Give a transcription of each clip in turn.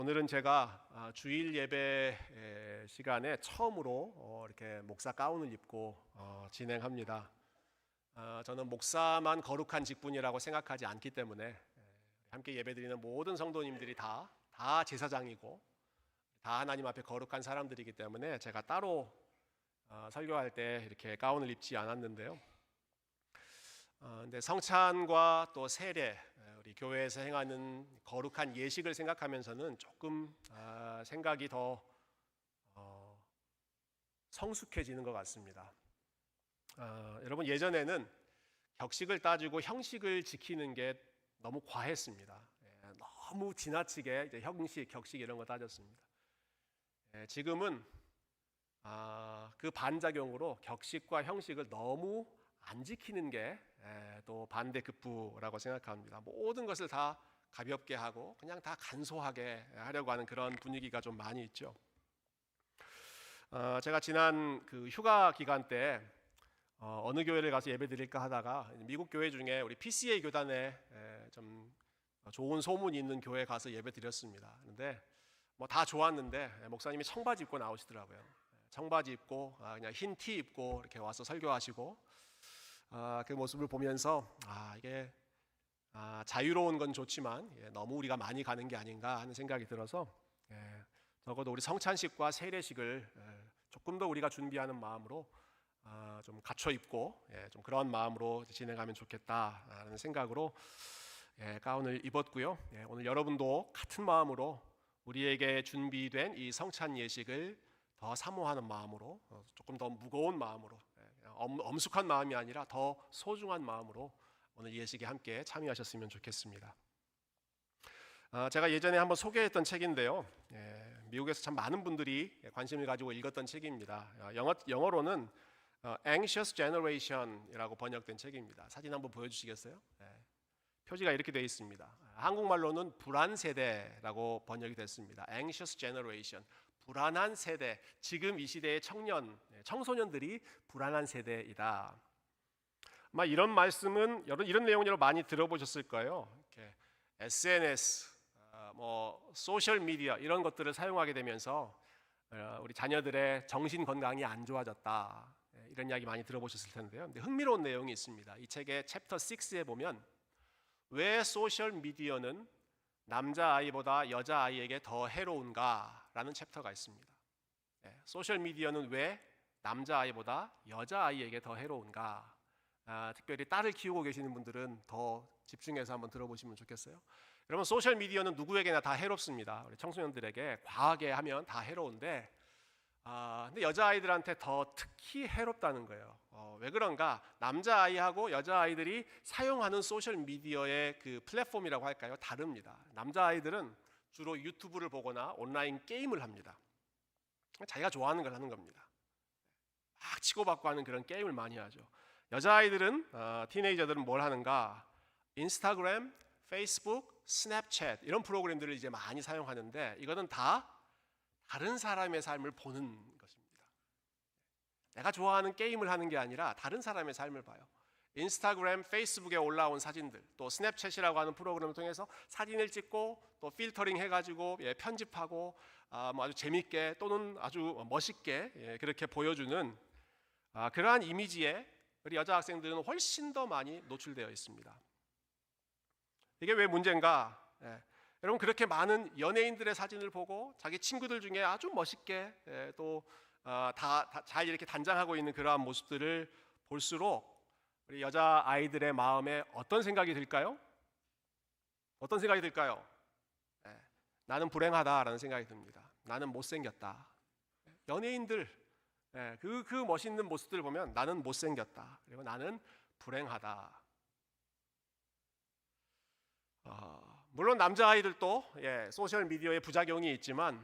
오늘은 제가 주일 예배 시간에 처음으로 이렇게 목사 가운을 입고 진행합니다. 저는 목사만 거룩한 직분이라고 생각하지 않기 때문에 함께 예배드리는 모든 성도님들이 다 제사장이고 다 하나님 앞에 거룩한 사람들이기 때문에 제가 따로 설교할 때 이렇게 가운을 입지 않았는데요. 근데 성찬과 또 세례, 우리 교회에서 행하는 거룩한 예식을 생각하면서는 조금 생각이 더 성숙해지는 것 같습니다. 여러분, 예전에는 격식을 따지고 형식을 지키는 게 너무 과했습니다. 너무 지나치게 이제 형식, 격식 이런 거 따졌습니다. 지금은 그 반작용으로 격식과 형식을 너무 안 지키는 게 또 반대급부라고 생각합니다. 모든 것을 다 가볍게 하고 그냥 다 간소하게 하려고 하는 그런 분위기가 좀 많이 있죠. 제가 지난 그 휴가 기간 때 어느 교회를 가서 예배드릴까 하다가 미국 교회 중에 우리 PCA 교단에 좀 좋은 소문이 있는 교회 가서 예배드렸습니다. 그런데 뭐 다 좋았는데 목사님이 청바지 입고 나오시더라고요. 청바지 입고 그냥 흰 티 입고 이렇게 와서 설교하시고 그 모습을 보면서 이게 자유로운 건 좋지만 너무 우리가 많이 가는 게 아닌가 하는 생각이 들어서 적어도 우리 성찬식과 세례식을 조금 더 우리가 준비하는 마음으로 좀 갖춰 입고 좀 그런 마음으로 진행하면 좋겠다라는 생각으로 가운을 입었고요. 오늘 여러분도 같은 마음으로 우리에게 준비된 이 성찬 예식을 더 사모하는 마음으로 조금 더 무거운 마음으로 엄숙한 마음이 아니라 더 소중한 마음으로 오늘 예식에 함께 참여하셨으면 좋겠습니다. 제가 예전에 한번 소개했던 책인데요. 미국에서 참 많은 분들이 관심을 가지고 읽었던 책입니다. 영어로는 Anxious Generation이라고 번역된 책입니다. 사진 한번 보여주시겠어요? 표지가 이렇게 되어 있습니다. 한국말로는 불안 세대라고 번역이 됐습니다. Anxious Generation. 불안한 세대, 지금 이 시대의 청소년들이 불안한 세대이다. 아마 이런 말씀은 이런 내용을 여러분 많이 들어보셨을 거예요. 이렇게 SNS, 소셜 미디어 이런 것들을 사용하게 되면서 우리 자녀들의 정신 건강이 안 좋아졌다. 이런 이야기 많이 들어보셨을 텐데요. 근데 흥미로운 내용이 있습니다. 이 책의 챕터 6에 보면 왜 소셜 미디어는 남자아이보다 여자아이에게 더 해로운가라는 챕터가 있습니다. 소셜 미디어는 왜 남자아이보다 여자아이에게 더 해로운가? 특별히 딸을 키우고 계시는 분들은 더 집중해서 한번 들어보시면 좋겠어요. 여러분, 소셜 미디어는 누구에게나 다 해롭습니다. 우리 청소년들에게 과하게 하면 다 해로운데 근데 여자아이들한테 더 특히 해롭다는 거예요. 왜 그런가? 남자아이하고 여자아이들이 사용하는 소셜미디어의 그 플랫폼이라고 할까요? 다릅니다. 남자아이들은 주로 유튜브를 보거나 온라인 게임을 합니다. 자기가 좋아하는 걸 하는 겁니다. 막 치고받고 하는 그런 게임을 많이 하죠. 여자아이들은 티네이저들은 뭘 하는가? 인스타그램, 페이스북, 스냅챗 이런 프로그램들을 이제 많이 사용하는데 이거는 다 다른 사람의 삶을 보는 것입니다. 내가 좋아하는 게임을 하는 게 아니라 다른 사람의 삶을 봐요. 인스타그램, 페이스북에 올라온 사진들, 또 스냅챗이라고 하는 프로그램을 통해서 사진을 찍고 또 필터링 해가지고 편집하고 아주 재밌게 또는 아주 멋있게 그렇게 보여주는 그러한 이미지에 우리 여자 학생들은 훨씬 더 많이 노출되어 있습니다. 이게 왜 문제인가? 여러분, 그렇게 많은 연예인들의 사진을 보고 자기 친구들 중에 아주 멋있게 또 다 잘 이렇게 단장하고 있는 그러한 모습들을 볼수록 우리 여자 아이들의 마음에 어떤 생각이 들까요? 어떤 생각이 들까요? 나는 불행하다라는 생각이 듭니다. 나는 못생겼다. 연예인들 그 멋있는 모습들을 보면 나는 못생겼다. 그리고 나는 불행하다. 물론 남자아이들도 소셜 미디어의 부작용이 있지만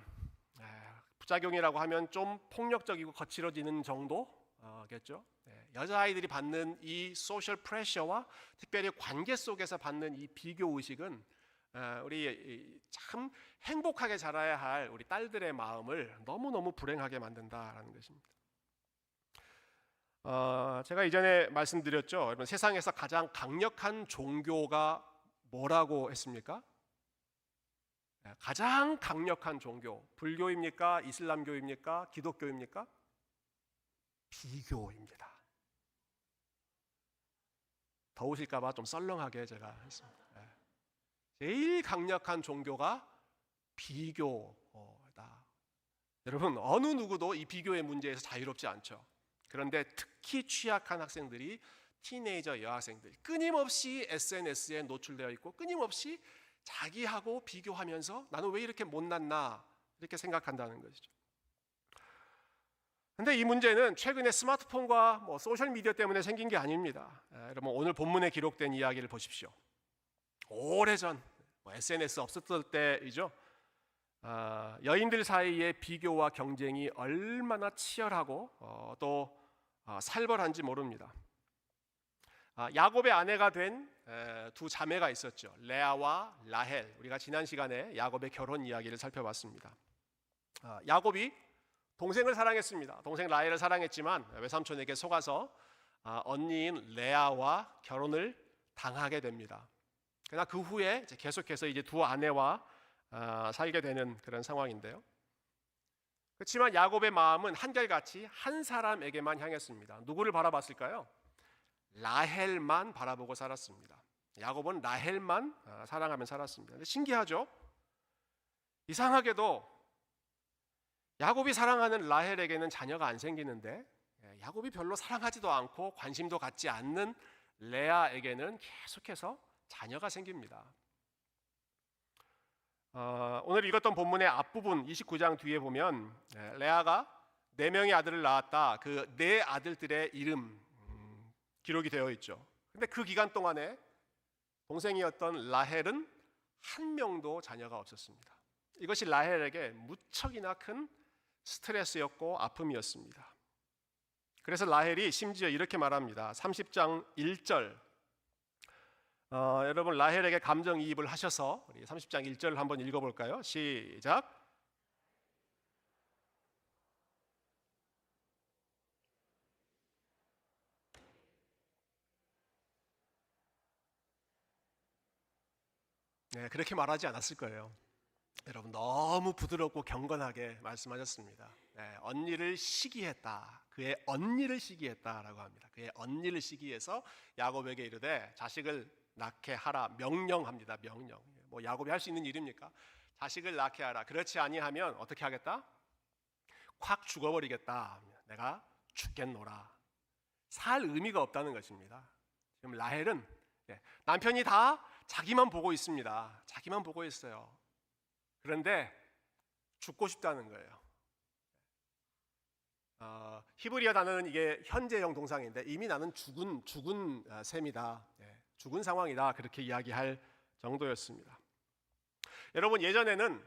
부작용이라고 하면 좀 폭력적이고 거칠어지는 정도겠죠. 여자아이들이 받는 이 소셜 프레셔와 특별히 관계 속에서 받는 이 비교 의식은 우리 참 행복하게 자라야 할 우리 딸들의 마음을 너무너무 불행하게 만든다라는 것입니다. 제가 이전에 말씀드렸죠. 여러분, 세상에서 가장 강력한 종교가 뭐라고 했습니까? 가장 강력한 종교, 불교입니까? 이슬람교입니까? 기독교입니까? 비교입니다. 더우실까봐 좀 썰렁하게 제가 했습니다. 제일 강력한 종교가 비교다. 여러분, 어느 누구도 이 비교의 문제에서 자유롭지 않죠. 그런데 특히 취약한 학생들이, 티네이저 여학생들, 끊임없이 SNS에 노출되어 있고 끊임없이 자기하고 비교하면서 나는 왜 이렇게 못났나 이렇게 생각한다는 것이죠. 근데 이 문제는 최근에 스마트폰과 소셜미디어 때문에 생긴 게 아닙니다. 여러분, 오늘 본문에 기록된 이야기를 보십시오. 오래전 SNS 없었을 때이죠. 여인들 사이의 비교와 경쟁이 얼마나 치열하고 또 살벌한지 모릅니다. 야곱의 아내가 된 두 자매가 있었죠. 레아와 라헬. 우리가 지난 시간에 야곱의 결혼 이야기를 살펴봤습니다. 야곱이 동생을 사랑했습니다. 동생 라헬을 사랑했지만 외삼촌에게 속아서 언니인 레아와 결혼을 당하게 됩니다. 그러나 그 후에 계속해서 이제 두 아내와 살게 되는 그런 상황인데요. 그렇지만 야곱의 마음은 한결같이 한 사람에게만 향했습니다. 누구를 바라봤을까요? 라헬만 바라보고 살았습니다. 야곱은 라헬만 사랑하며 살았습니다. 근데 신기하죠? 이상하게도 야곱이 사랑하는 라헬에게는 자녀가 안 생기는데 야곱이 별로 사랑하지도 않고 관심도 갖지 않는 레아에게는 계속해서 자녀가 생깁니다. 오늘 읽었던 본문의 앞부분 29장 뒤에 보면 레아가 4명의 아들을 낳았다. 그 4아들들의 이름 기록이 되어 있죠. 근데 그 기간 동안에 동생이었던 라헬은 한 명도 자녀가 없었습니다. 이것이 라헬에게 무척이나 큰 스트레스였고 아픔이었습니다. 그래서 라헬이 심지어 이렇게 말합니다. 30장 1절. 여러분, 라헬에게 감정이입을 하셔서 우리 30장 1절을 한번 읽어볼까요? 시작. 네, 그렇게 말하지 않았을 거예요. 여러분, 너무 부드럽고 경건하게 말씀하셨습니다. 네, 언니를 시기했다. 그의 언니를 시기했다라고 합니다. 그의 언니를 시기해서 야곱에게 이르되 자식을 낳게 하라 명령합니다. 명령. 야곱이 할 수 있는 일입니까? 자식을 낳게 하라. 그렇지 아니하면 어떻게 하겠다? 확 죽어버리겠다. 내가 죽겠노라. 살 의미가 없다는 것입니다. 지금 라헬은 남편이 다 자기만 보고 있습니다. 자기만 보고 있어요. 그런데 죽고 싶다는 거예요. 히브리어 단어는 이게 현재형 동사인데 이미 나는 죽은 셈이다. 죽은 상황이다. 그렇게 이야기할 정도였습니다. 여러분, 예전에는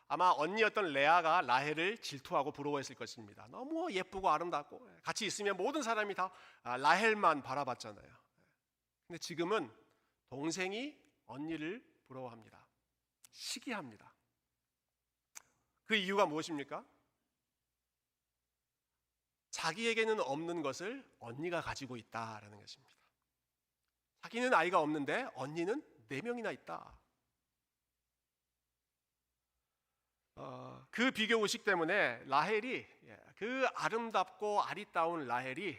아마 언니였던 레아가 라헬을 질투하고 부러워했을 것입니다. 너무 예쁘고 아름답고 같이 있으면 모든 사람이 다 라헬만 바라봤잖아요. 근데 지금은 동생이 언니를 부러워합니다. 시기합니다. 그 이유가 무엇입니까? 자기에게는 없는 것을 언니가 가지고 있다라는 것입니다. 자기는 아이가 없는데 언니는 4명이나 있다. 그 비교 의식 때문에 라헬이, 그 아름답고 아리따운 라헬이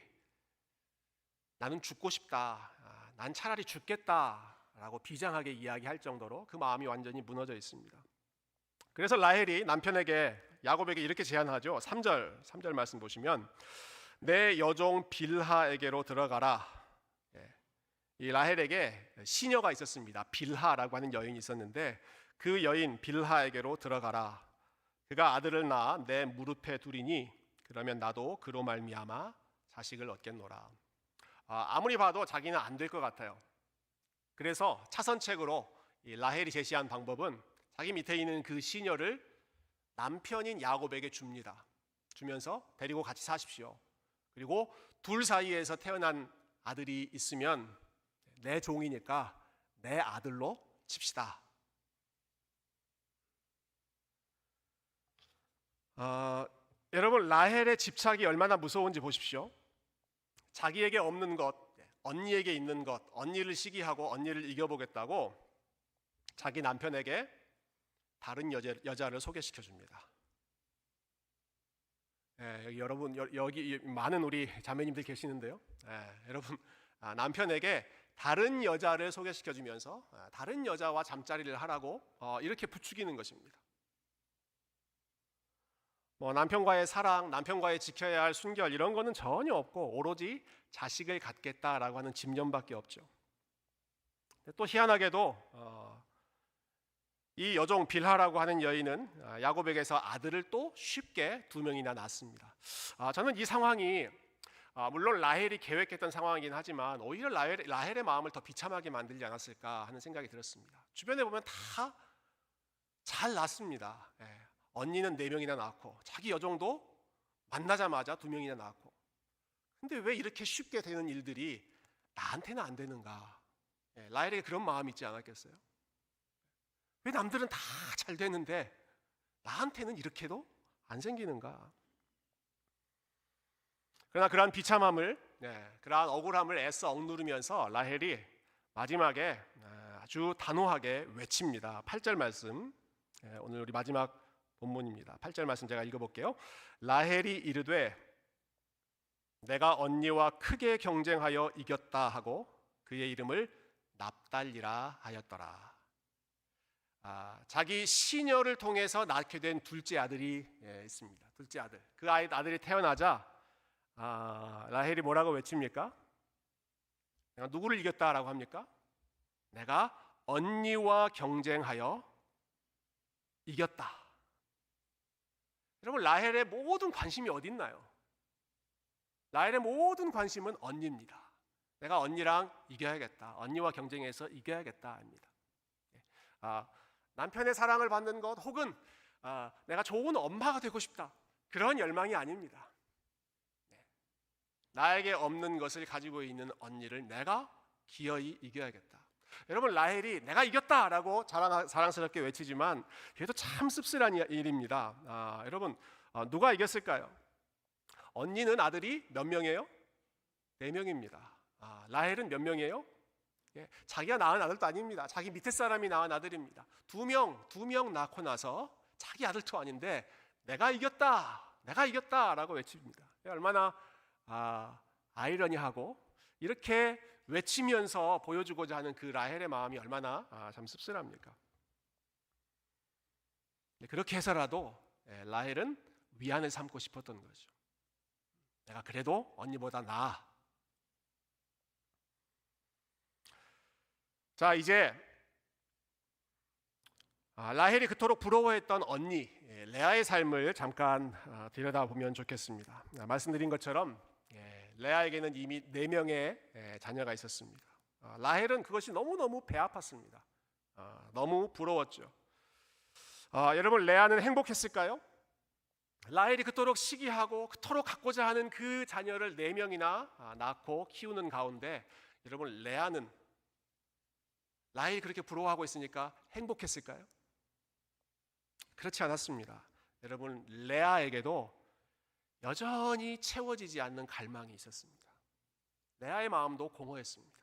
나는 죽고 싶다. 난 차라리 죽겠다라고 비장하게 이야기할 정도로 그 마음이 완전히 무너져 있습니다. 그래서 라헬이 남편에게, 야곱에게 이렇게 제안하죠. 3절 말씀 보시면 내 여종 빌하에게로 들어가라. 이 라헬에게 시녀가 있었습니다. 빌하라고 하는 여인이 있었는데 그 여인 빌하에게로 들어가라. 그가 아들을 낳아 내 무릎에 두리니 그러면 나도 그로 말미암아 자식을 얻겠노라. 아무리 봐도 자기는 안 될 것 같아요. 그래서 차선책으로 이 라헬이 제시한 방법은 자기 밑에 있는 그 시녀를 남편인 야곱에게 줍니다. 주면서 데리고 같이 사십시오. 그리고 둘 사이에서 태어난 아들이 있으면 내 종이니까 내 아들로 칩시다. 여러분, 라헬의 집착이 얼마나 무서운지 보십시오. 자기에게 없는 것, 언니에게 있는 것, 언니를 시기하고 언니를 이겨보겠다고 자기 남편에게 다른 여자를 소개시켜 줍니다. 여기 여러분 여기 많은 우리 자매님들 계시는데요. 여러분 남편에게 다른 여자를 소개시켜 주면서 다른 여자와 잠자리를 하라고 이렇게 부추기는 것입니다. 남편과의 사랑, 남편과의 지켜야 할 순결 이런 거는 전혀 없고 오로지 자식을 갖겠다라고 하는 집념밖에 없죠. 또 희한하게도 이 여종 빌하라고 하는 여인은 야곱에게서 아들을 또 쉽게 2명이나 낳습니다. 저는 이 상황이 물론 라헬이 계획했던 상황이긴 하지만 오히려 라헬의 마음을 더 비참하게 만들지 않았을까 하는 생각이 들었습니다. 주변에 보면 다 잘 낳습니다. 언니는 4명이나 낳고 자기 여종도 만나자마자 2명이나 낳고, 근데 왜 이렇게 쉽게 되는 일들이 나한테는 안 되는가? 라헬에게 그런 마음이 있지 않았겠어요? 왜 남들은 다 잘 되는데 나한테는 이렇게도 안 생기는가? 그러나 그러한 비참함을, 그러한 억울함을 애써 억누르면서 라헬이 마지막에 아주 단호하게 외칩니다. 8절 말씀, 오늘 우리 마지막 본문입니다. 8절 말씀 제가 읽어볼게요. 라헬이 이르되 내가 언니와 크게 경쟁하여 이겼다 하고 그의 이름을 납달리라 하였더라. 자기 시녀를 통해서 낳게 된 둘째 아들이 있습니다. 둘째 아들. 그 아들이 태어나자 라헬이 뭐라고 외칩니까? 내가 누구를 이겼다라고 합니까? 내가 언니와 경쟁하여 이겼다. 여러분, 라헬의 모든 관심이 어디 있나요? 라헬의 모든 관심은 언니입니다. 내가 언니랑 이겨야겠다. 언니와 경쟁해서 이겨야겠다 합니다. 남편의 사랑을 받는 것 혹은 내가 좋은 엄마가 되고 싶다, 그런 열망이 아닙니다. 나에게 없는 것을 가지고 있는 언니를 내가 기어이 이겨야겠다. 여러분, 라헬이 내가 이겼다라고 자랑스럽게 외치지만 그래도 참 씁쓸한 일입니다. 여러분, 누가 이겼을까요? 언니는 아들이 몇 명이에요? 4명입니다. 라헬은 몇 명이에요? 자기가 낳은 아들도 아닙니다. 자기 밑에 사람이 낳은 아들입니다. 2명 낳고 나서 자기 아들도 아닌데 내가 이겼다라고 외칩니다. 얼마나 아이러니하고 이렇게 외치면서 보여주고자 하는 그 라헬의 마음이 얼마나 참 씁쓸합니까? 그렇게 해서라도 라헬은 위안을 삼고 싶었던 거죠. 내가 그래도 언니보다 나아. 자, 이제 라헬이 그토록 부러워했던 언니 레아의 삶을 잠깐 들여다보면 좋겠습니다. 말씀드린 것처럼 레아에게는 이미 4명의 자녀가 있었습니다. 라헬은 그것이 너무너무 배 아팠습니다. 너무 부러웠죠. 여러분, 레아는 행복했을까요? 라헬이 그토록 시기하고 그토록 갖고자 하는 그 자녀를 4명이나 낳고 키우는 가운데 여러분, 레아는 라헬이 그렇게 부러워하고 있으니까 행복했을까요? 그렇지 않았습니다. 여러분, 레아에게도 여전히 채워지지 않는 갈망이 있었습니다. 레아의 마음도 공허했습니다.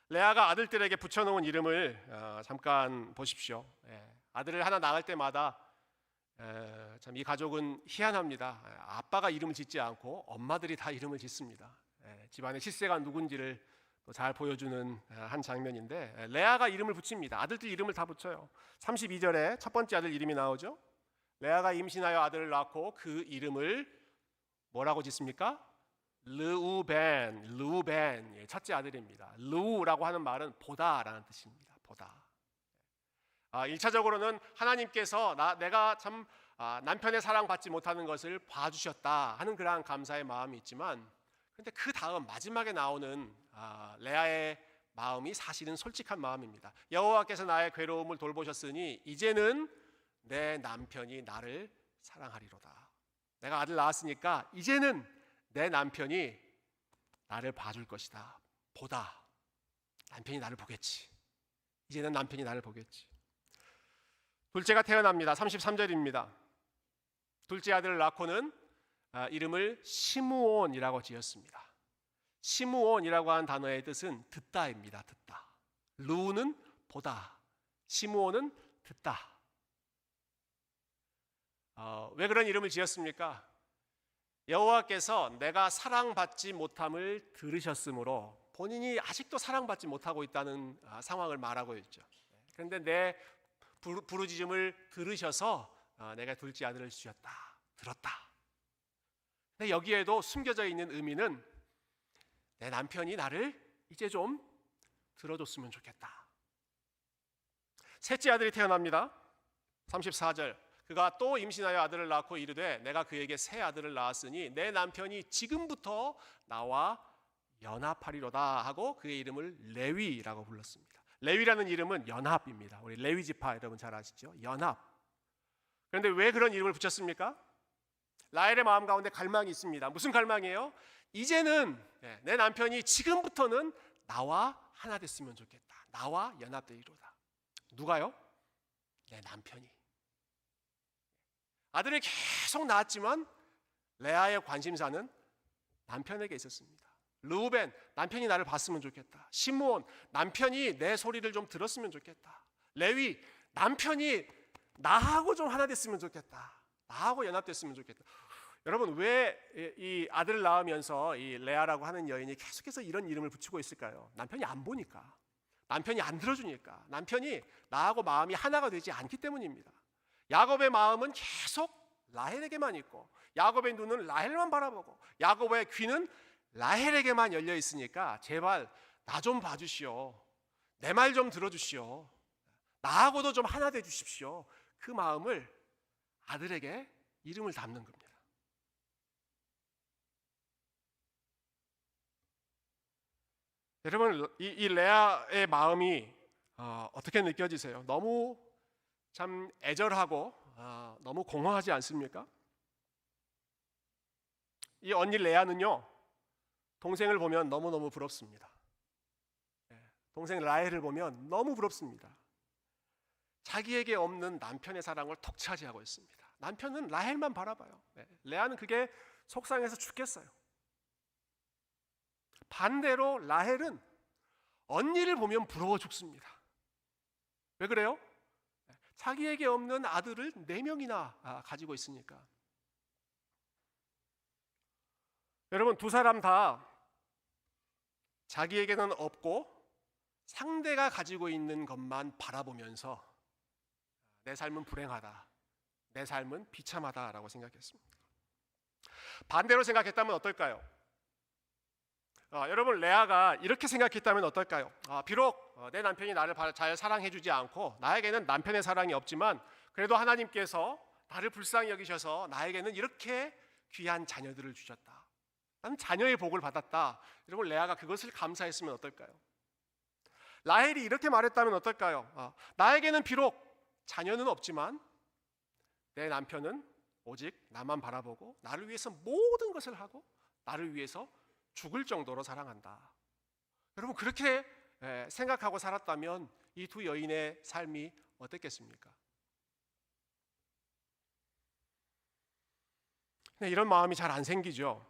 레아가 아들들에게 붙여놓은 이름을 잠깐 보십시오. 아들을 하나 낳을 때마다 참 이 가족은 희한합니다. 아빠가 이름을 짓지 않고 엄마들이 다 이름을 짓습니다. 집안의 실세가 누군지를 잘 보여주는 한 장면인데, 레아가 이름을 붙입니다. 아들들 이름을 다 붙여요. 32절에 첫 번째 아들 이름이 나오죠. 레아가 임신하여 아들을 낳고 그 이름을 뭐라고 짓습니까? 르우벤, 첫째 아들입니다. 르우라고 하는 말은 보다라는 뜻입니다. 보다. 1차적으로는 하나님께서 내가 참 남편의 사랑받지 못하는 것을 봐주셨다 하는 그러한 감사의 마음이 있지만, 그런데 그 다음 마지막에 나오는 레아의 마음이 사실은 솔직한 마음입니다. 여호와께서 나의 괴로움을 돌보셨으니 이제는 내 남편이 나를 사랑하리로다. 내가 아들 낳았으니까 이제는 내 남편이 나를 봐줄 것이다. 보다. 남편이 나를 보겠지. 이제는 남편이 나를 보겠지. 둘째가 태어납니다. 33절입니다. 둘째 아들을 낳고는 이름을 시므온이라고 지었습니다. 시므온이라고 하는 단어의 뜻은 듣다입니다. 듣다. 루는 보다, 시므온은 듣다. 왜 그런 이름을 지었습니까? 여호와께서 내가 사랑받지 못함을 들으셨으므로 본인이 아직도 사랑받지 못하고 있다는 상황을 말하고 있죠. 그런데 내 부르짖음을 들으셔서 내가 둘째 아들을 주셨다. 들었다. 근데 여기에도 숨겨져 있는 의미는 내 남편이 나를 이제 좀 들어줬으면 좋겠다. 셋째 아들이 태어납니다. 34절. 그가 또 임신하여 아들을 낳고 이르되 내가 그에게 새 아들을 낳았으니 내 남편이 지금부터 나와 연합하리로다 하고 그의 이름을 레위라고 불렀습니다. 레위라는 이름은 연합입니다. 우리 레위 지파 여러분 잘 아시죠? 연합. 그런데 왜 그런 이름을 붙였습니까? 라헬의 마음 가운데 갈망이 있습니다. 무슨 갈망이에요? 이제는 내 남편이 지금부터는 나와 하나 됐으면 좋겠다. 나와 연합되리로다. 누가요? 내 남편이. 아들을 계속 낳았지만 레아의 관심사는 남편에게 있었습니다. 르우벤, 남편이 나를 봤으면 좋겠다. 시므온, 남편이 내 소리를 좀 들었으면 좋겠다. 레위, 남편이 나하고 좀 하나 됐으면 좋겠다. 나하고 연합됐으면 좋겠다. 여러분, 왜 이 아들을 낳으면서 이 레아라고 하는 여인이 계속해서 이런 이름을 붙이고 있을까요? 남편이 안 보니까, 남편이 안 들어주니까, 남편이 나하고 마음이 하나가 되지 않기 때문입니다. 야곱의 마음은 계속 라헬에게만 있고, 야곱의 눈은 라헬만 바라보고, 야곱의 귀는 라헬에게만 열려 있으니까 제발 나 좀 봐주시오. 내 말 좀 들어주시오. 나하고도 좀 하나 돼 주십시오. 그 마음을 아들에게 이름을 담는 겁니다. 여러분, 이 레아의 마음이 어떻게 느껴지세요? 너무 참 애절하고 너무 공허하지 않습니까? 이 언니 레아는요, 동생을 보면 너무너무 부럽습니다. 동생 라헬을 보면 너무 부럽습니다. 자기에게 없는 남편의 사랑을 톡 차지하고 있습니다. 남편은 라헬만 바라봐요. 레아는 그게 속상해서 죽겠어요. 반대로 라헬은 언니를 보면 부러워 죽습니다. 왜 그래요? 자기에게 없는 아들을 4명이나 가지고 있으니까. 여러분, 두 사람 다 자기에게는 없고 상대가 가지고 있는 것만 바라보면서 내 삶은 불행하다, 내 삶은 비참하다라고 생각했습니다. 반대로 생각했다면 어떨까요? 여러분, 레아가 이렇게 생각했다면 어떨까요? 비록 내 남편이 나를 잘 사랑해주지 않고 나에게는 남편의 사랑이 없지만 그래도 하나님께서 나를 불쌍히 여기셔서 나에게는 이렇게 귀한 자녀들을 주셨다. 나는 자녀의 복을 받았다. 여러분, 레아가 그것을 감사했으면 어떨까요? 라헬이 이렇게 말했다면 어떨까요? 나에게는 비록 자녀는 없지만 내 남편은 오직 나만 바라보고 나를 위해서 모든 것을 하고 나를 위해서 죽을 정도로 사랑한다. 여러분, 그렇게 생각하고 살았다면 이 두 여인의 삶이 어땠겠습니까? 이런 마음이 잘 안 생기죠.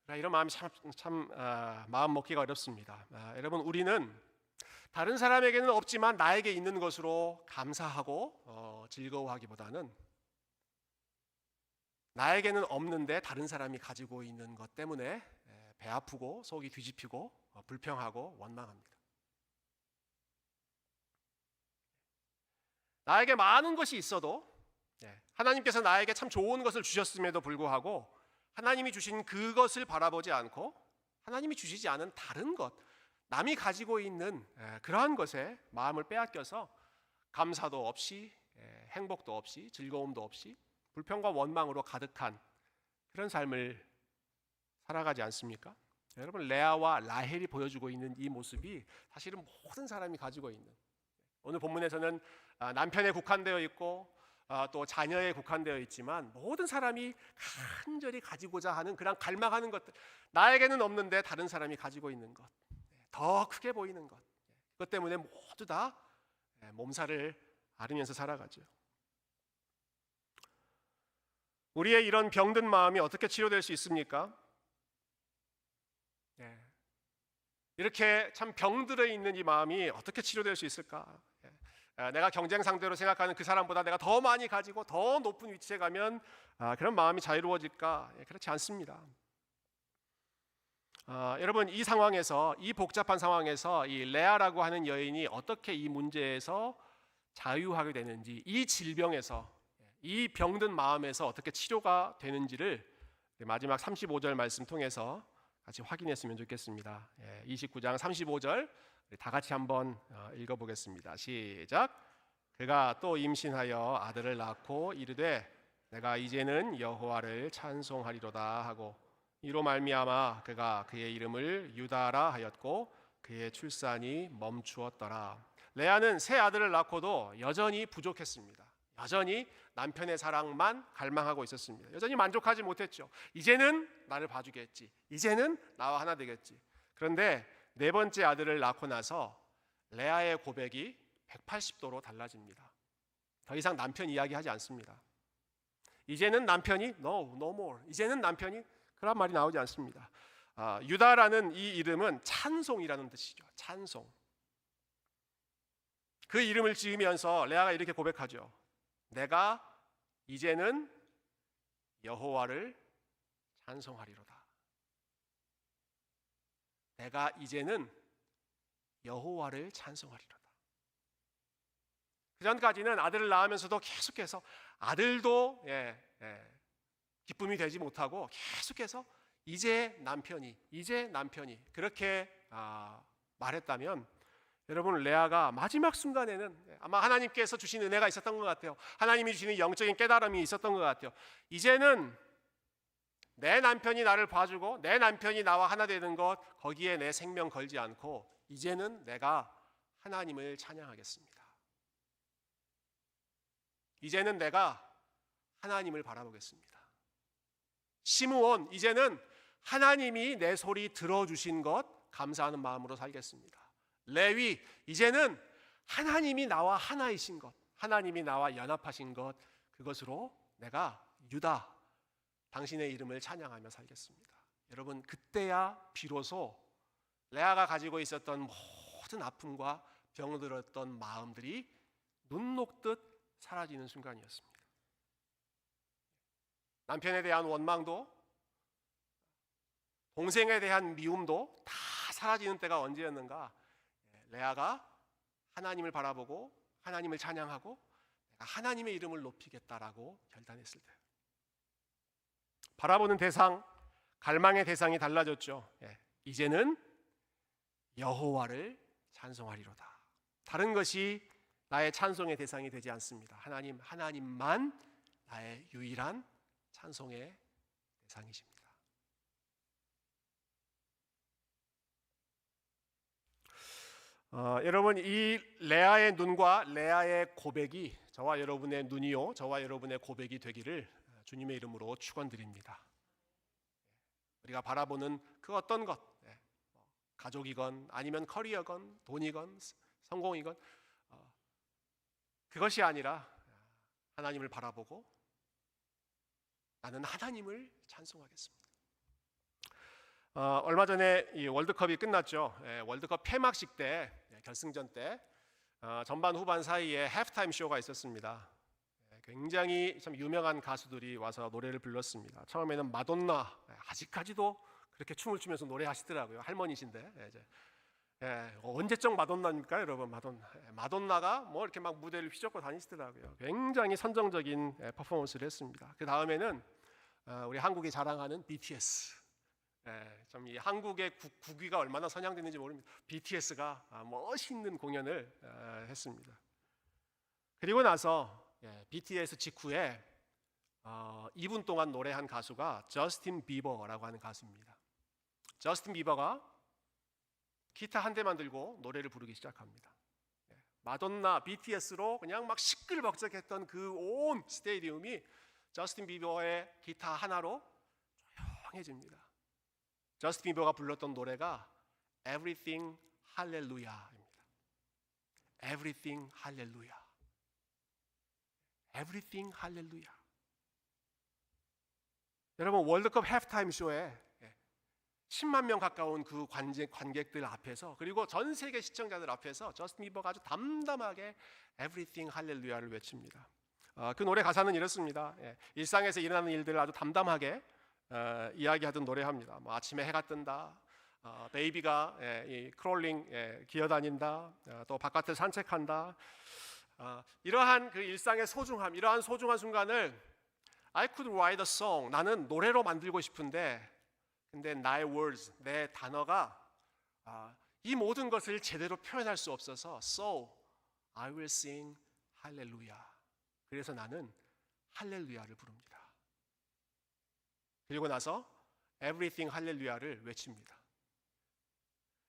이런 마음이 참 마음 먹기가 어렵습니다. 여러분, 우리는 다른 사람에게는 없지만 나에게 있는 것으로 감사하고 즐거워하기보다는 나에게는 없는데 다른 사람이 가지고 있는 것 때문에 배 아프고 속이 뒤집히고 불평하고 원망합니다. 나에게 많은 것이 있어도 하나님께서 나에게 참 좋은 것을 주셨음에도 불구하고 하나님이 주신 그것을 바라보지 않고 하나님이 주시지 않은 다른 것, 남이 가지고 있는 그러한 것에 마음을 빼앗겨서 감사도 없이 행복도 없이 즐거움도 없이 불평과 원망으로 가득한 그런 삶을 살아가지 않습니까? 여러분, 레아와 라헬이 보여주고 있는 이 모습이 사실은 모든 사람이 가지고 있는, 오늘 본문에서는 남편에 국한되어 있고 또 자녀에 국한되어 있지만 모든 사람이 간절히 가지고자 하는 그런 갈망하는 것들, 나에게는 없는데 다른 사람이 가지고 있는 것, 더 크게 보이는 것, 그것 때문에 모두 다 몸살을 앓으면서 살아가죠. 우리의 이런 병든 마음이 어떻게 치료될 수 있습니까? 이렇게 참 병들어 있는 이 마음이 어떻게 치료될 수 있을까? 내가 경쟁 상대로 생각하는 그 사람보다 내가 더 많이 가지고 더 높은 위치에 가면 그런 마음이 자유로워질까? 그렇지 않습니다. 여러분, 이 상황에서, 이 복잡한 상황에서 이 레아라고 하는 여인이 어떻게 이 문제에서 자유하게 되는지, 이 질병에서, 이 병든 마음에서 어떻게 치료가 되는지를 마지막 35절 말씀 통해서 같이 확인했으면 좋겠습니다. 29장 35절 다 같이 한번 읽어보겠습니다. 시작. 그가 또 임신하여 아들을 낳고 이르되 내가 이제는 여호와를 찬송하리로다 하고 이로 말미암아 그가 그의 이름을 유다라 하였고 그의 출산이 멈추었더라. 레아는 새 아들을 낳고도 여전히 부족했습니다. 여전히 남편의 사랑만 갈망하고 있었습니다. 여전히 만족하지 못했죠. 이제는 나를 봐주겠지. 이제는 나와 하나 되겠지. 그런데 네 번째 아들을 낳고 나서 레아의 고백이 180도로 달라집니다. 더 이상 남편 이야기하지 않습니다. 이제는 남편이 no more. 이제는 남편이 그런 말이 나오지 않습니다. 유다라는 이 이름은 찬송이라는 뜻이죠. 찬송. 그 이름을 지으면서 레아가 이렇게 고백하죠. 내가 이제는 여호와를 찬송하리로다. 내가 이제는 여호와를 찬송하리로다. 그 전까지는 아들을 낳으면서도 계속해서 아들도 기쁨이 되지 못하고 계속해서 이제 남편이 그렇게 말했다면 여러분, 레아가 마지막 순간에는 아마 하나님께서 주신 은혜가 있었던 것 같아요. 하나님이 주시는 영적인 깨달음이 있었던 것 같아요. 이제는 내 남편이 나를 봐주고 내 남편이 나와 하나 되는 것, 거기에 내 생명 걸지 않고 이제는 내가 하나님을 찬양하겠습니다. 이제는 내가 하나님을 바라보겠습니다. 시므온, 이제는 하나님이 내 소리 들어주신 것 감사하는 마음으로 살겠습니다. 레위, 이제는 하나님이 나와 하나이신 것, 하나님이 나와 연합하신 것, 그것으로 내가 유다, 당신의 이름을 찬양하며 살겠습니다. 여러분, 그때야 비로소 레아가 가지고 있었던 모든 아픔과 병들었던 마음들이 눈 녹듯 사라지는 순간이었습니다. 남편에 대한 원망도, 동생에 대한 미움도 다 사라지는 때가 언제였는가? 레아가 하나님을 바라보고 하나님을 찬양하고 내가 하나님의 이름을 높이겠다라고 결단했을 때, 바라보는 대상, 갈망의 대상이 달라졌죠. 이제는 여호와를 찬송하리로다. 다른 것이 나의 찬송의 대상이 되지 않습니다. 하나님만 나의 유일한 찬송의 대상이십니다. 여러분, 이 레아의 눈과 레아의 고백이 저와 여러분의 눈이요, 저와 여러분의 고백이 되기를 주님의 이름으로 축원드립니다. 우리가 바라보는 그 어떤 것, 가족이건 아니면 커리어건 돈이건 성공이건 그것이 아니라 하나님을 바라보고 나는 하나님을 찬송하겠습니다. 얼마 전에 이 월드컵이 끝났죠. 월드컵 폐막식 때, 결승전 때 전반 후반 사이에 해프타임 쇼가 있었습니다. 굉장히 참 유명한 가수들이 와서 노래를 불렀습니다. 처음에는 마돈나, 아직까지도 그렇게 춤을 추면서 노래하시더라고요. 할머니신데 언제적 마돈나입니까, 여러분? 마돈나가 뭐 이렇게 막 무대를 휘젓고 다니시더라고요. 굉장히 선정적인 퍼포먼스를 했습니다. 그 다음에는 우리 한국이 자랑하는 BTS. 참 이 한국의 국위가 얼마나 선양됐는지 모릅니다. BTS가 멋있는 공연을 했습니다. 그리고 나서 BTS 직후에 2분 동안 노래한 가수가 저스틴 비버라고 하는 가수입니다. 저스틴 비버가 기타 한 대만 들고 노래를 부르기 시작합니다. 마돈나, BTS로 그냥 막 시끌벅적했던 그 온 스테디움이 저스틴 비버의 기타 하나로 조용해집니다. 저스틴 비버가 불렀던 노래가 Everything Hallelujah입니다. Everything Hallelujah. Everything Hallelujah. 여러분, 월드컵 해프타임 쇼에 10만 명 가까운 그 관객들 앞에서, 그리고 전 세계 시청자들 앞에서 저스틴 비버가 아주 담담하게 Everything 할렐루야를 외칩니다. 그 노래 가사는 이렇습니다. 일상에서 일어나는 일들을 아주 담담하게 이야기하던 노래합니다. 뭐 아침에 해가 뜬다, 베이비가 크롤링 기어다닌다, 또 바깥을 산책한다. 이러한 그 일상의 소중함, 이러한 소중한 순간을 I could write a song, 나는 노래로 만들고 싶은데, 근데 나의 words, 내 단어가 이 모든 것을 제대로 표현할 수 없어서 So I will sing hallelujah. 그래서 나는 할렐루야를 부릅니다. 그리고 나서 Everything 할렐루야를 외칩니다.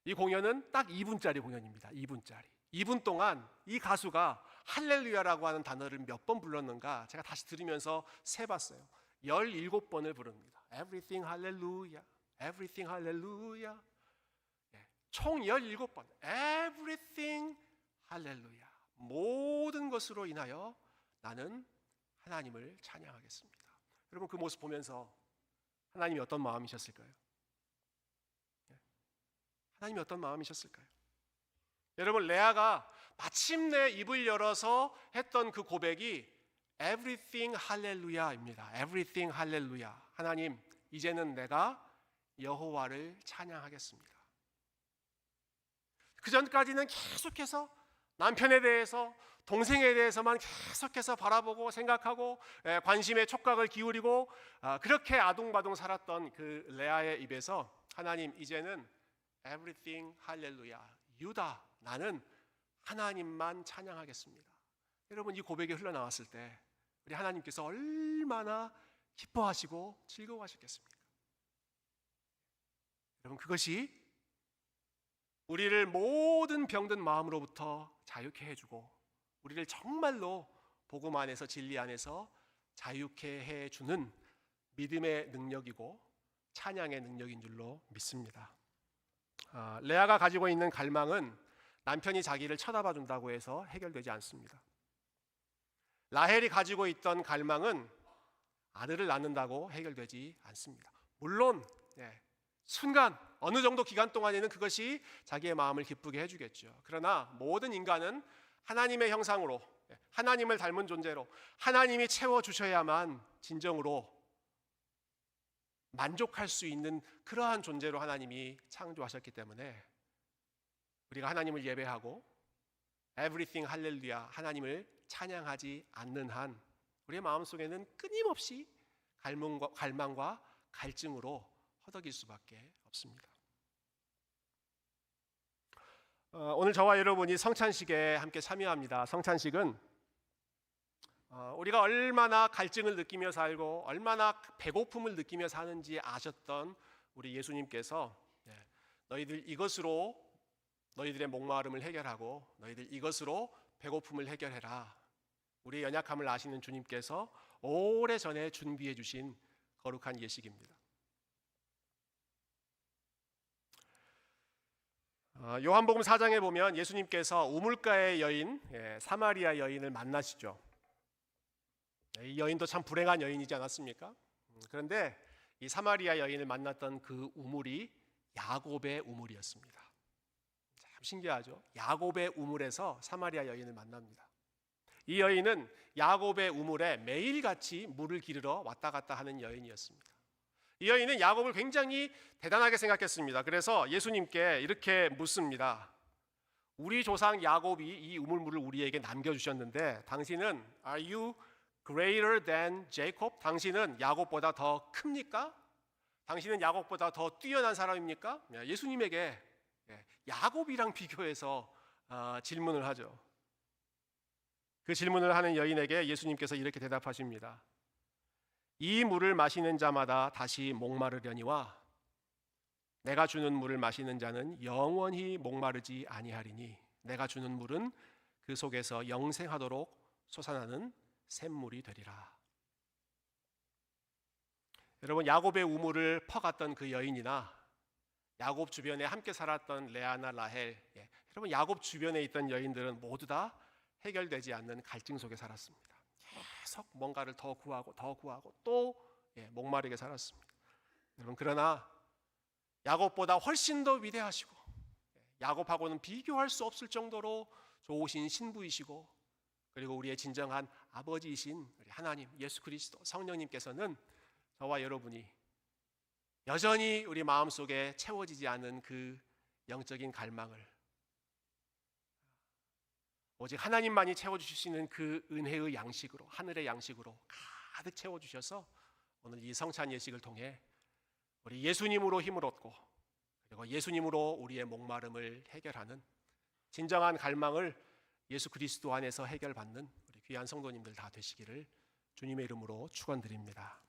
이 공연은 딱 2분짜리 공연입니다. 2분짜리. 2분 동안 이 가수가 할렐루야라고 하는 단어를 몇 번 불렀는가 제가 다시 들으면서 세봤어요. 17번을 부릅니다. Everything hallelujah, everything hallelujah. 총 17번. Everything hallelujah. 모든 것으로 인하여 나는 하나님을 찬양하겠습니다. 여러분, 그 모습 보면서 하나님이 어떤 마음이셨을까요? 하나님이 어떤 마음이셨을까요? 여러분, 레아가 마침내 입을 열어서 했던 그 고백이 Everything Hallelujah입니다. Everything Hallelujah. 하나님, 이제는 내가 여호와를 찬양하겠습니다. 그 전까지는 계속해서 남편에 대해서, 동생에 대해서만 계속해서 바라보고 생각하고 관심의 촉각을 기울이고 그렇게 아둥바둥 살았던 그 레아의 입에서 하나님, 이제는 Everything Hallelujah. 유다, 나는 하나님만 찬양하겠습니다. 여러분, 이 고백이 흘러나왔을 때 우리 하나님께서 얼마나 기뻐하시고 즐거워하셨겠습니까? 여러분, 그것이 우리를 모든 병든 마음으로부터 자유케 해주고 우리를 정말로 복음 안에서, 진리 안에서 자유케 해주는 믿음의 능력이고 찬양의 능력인 줄로 믿습니다. 레아가 가지고 있는 갈망은 남편이 자기를 쳐다봐 준다고 해서 해결되지 않습니다. 라헬이 가지고 있던 갈망은 아들을 낳는다고 해결되지 않습니다. 물론 순간 어느 정도 기간 동안에는 그것이 자기의 마음을 기쁘게 해주겠죠. 그러나 모든 인간은 하나님의 형상으로, 하나님을 닮은 존재로 하나님이 채워주셔야만 진정으로 만족할 수 있는 그러한 존재로 하나님이 창조하셨기 때문에 우리가 하나님을 예배하고 Everything 할렐루야, 하나님을 찬양하지 않는 한 우리의 마음속에는 끊임없이 갈망과 갈증으로 허덕일 수밖에 없습니다. 오늘 저와 여러분이 성찬식에 함께 참여합니다. 성찬식은 우리가 얼마나 갈증을 느끼며 살고 얼마나 배고픔을 느끼며 사는지 아셨던 우리 예수님께서 너희들 이것으로 너희들의 목마름을 해결하고 너희들 이것으로 배고픔을 해결해라. 우리의 연약함을 아시는 주님께서 오래전에 준비해 주신 거룩한 예식입니다. 요한복음 4장에 보면 예수님께서 우물가의 여인, 사마리아 여인을 만나시죠. 이 여인도 참 불행한 여인이지 않았습니까? 그런데 이 사마리아 여인을 만났던 그 우물이 야곱의 우물이었습니다. 참 신기하죠? 야곱의 우물에서 사마리아 여인을 만납니다. 이 여인은 야곱의 우물에 매일같이 물을 기르러 왔다 갔다 하는 여인이었습니다. 이 여인은 야곱을 굉장히 대단하게 생각했습니다. 그래서 예수님께 이렇게 묻습니다. 우리 조상 야곱이 이 우물물을 우리에게 남겨주셨는데 당신은 Are you greater than Jacob? 당신은 야곱보다 더 큽니까? 당신은 야곱보다 더 뛰어난 사람입니까? 예수님에게 야곱이랑 비교해서 질문을 하죠. 그 질문을 하는 여인에게 예수님께서 이렇게 대답하십니다. 이 물을 마시는 자마다 다시 목마르려니와 내가 주는 물을 마시는 자는 영원히 목마르지 아니하리니 내가 주는 물은 그 속에서 영생하도록 솟아나는 샘물이 되리라. 여러분, 야곱의 우물을 퍼갔던 그 여인이나 야곱 주변에 함께 살았던 레아나 라헬, 여러분 야곱 주변에 있던 여인들은 모두 다 해결되지 않는 갈증 속에 살았습니다. 계속 뭔가를 더 구하고 또 목마르게 살았습니다. 여러분, 그러나 야곱보다 훨씬 더 위대하시고 야곱하고는 비교할 수 없을 정도로 좋으신 신부이시고, 그리고 우리의 진정한 아버지이신 우리 하나님 예수 그리스도 성령님께서는 저와 여러분이 여전히 우리 마음속에 채워지지 않은 그 영적인 갈망을 오직 하나님만이 채워주실 수 있는 그 은혜의 양식으로, 하늘의 양식으로 가득 채워주셔서 오늘 이 성찬 예식을 통해 우리 예수님으로 힘을 얻고, 그리고 예수님으로 우리의 목마름을 해결하는 진정한 갈망을 예수 그리스도 안에서 해결받는 우리 귀한 성도님들 다 되시기를 주님의 이름으로 축원드립니다.